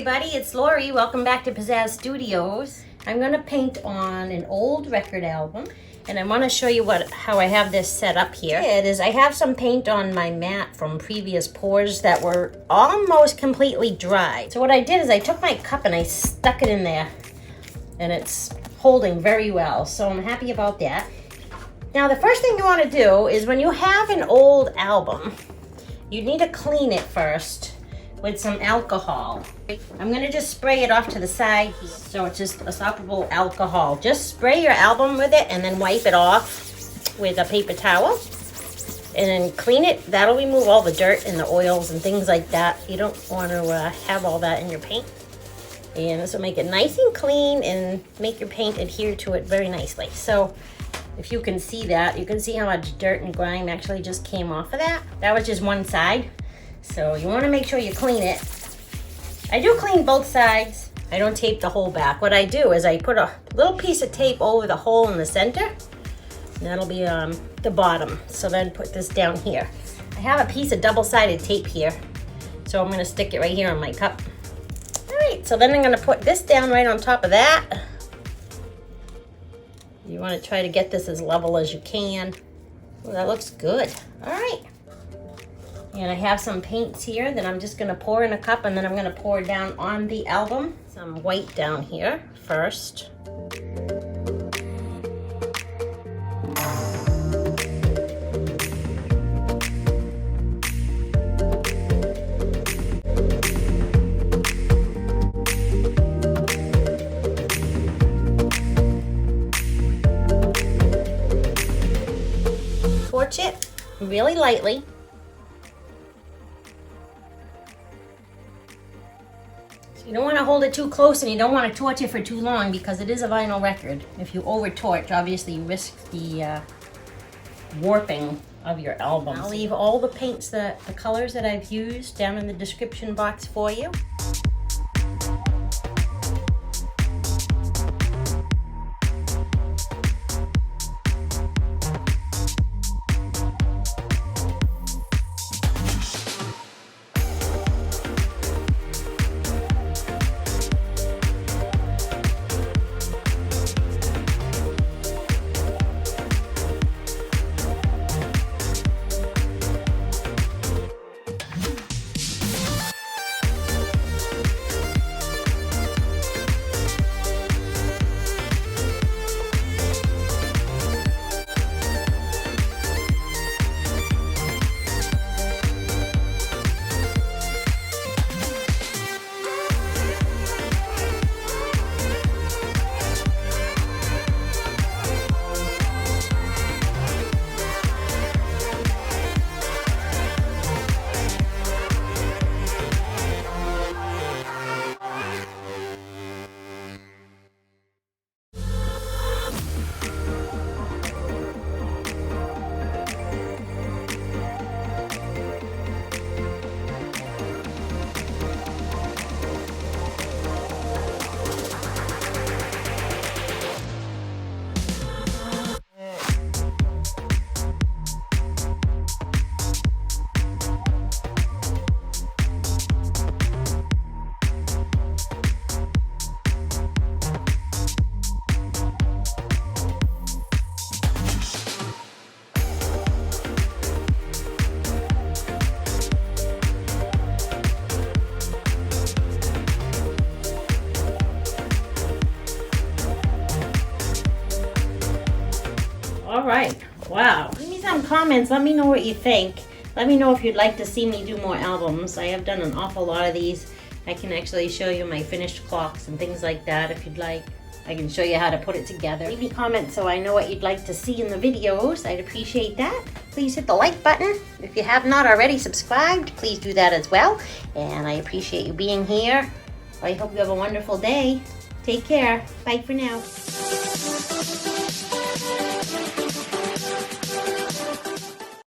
everybody, it's Lori. Welcome back to Pizazz Studios. I'm going to paint on an old record album, and I want to show you how I have this set up here. It is, I have some paint on my mat from previous pours that were almost completely dry. So what I did is I took my cup and I stuck it in there, and it's holding very well, so I'm happy about that. Now the first thing you want to do is when you have an old album, you need to clean it first with some alcohol. I'm gonna just spray it off to the side, so it's just a stoppable alcohol. Just spray your album with it and then wipe it off with a paper towel and then clean it. That'll remove all the dirt and the oils and things like that. You don't want to have all that in your paint. And this will make it nice and clean and make your paint adhere to it very nicely. So if you can see that, you can see how much dirt and grime actually just came off of that. That was just one side. So you want to make sure you clean it. I do clean both sides. I don't tape the whole back. What I do is I put a little piece of tape over the hole in the center. And that'll be the bottom. So then put this down here. I have a piece of double-sided tape here. So I'm going to stick it right here on my cup. All right, so then I'm going to put this down right on top of that. You want to try to get this as level as you can. Well, that looks good. All right. And I have some paints here that I'm just going to pour in a cup, and then I'm going to pour down on the album. Some white down here first. Torch it really lightly. You don't want to hold it too close, and you don't want to torch it for too long because it is a vinyl record. If you over torch, obviously you risk the warping of your album. I'll leave all the paints, the colors that I've used down in the description box for you. All right, wow. Leave me some comments, let me know what you think. Let me know if you'd like to see me do more albums. I have done an awful lot of these. I can actually show you my finished clocks and things like that if you'd like. I can show you how to put it together. Leave me comments so I know what you'd like to see in the videos. I'd appreciate that. Please hit the like button. If you have not already subscribed, please do that as well. And I appreciate you being here. I hope you have a wonderful day. Take care. Bye for now.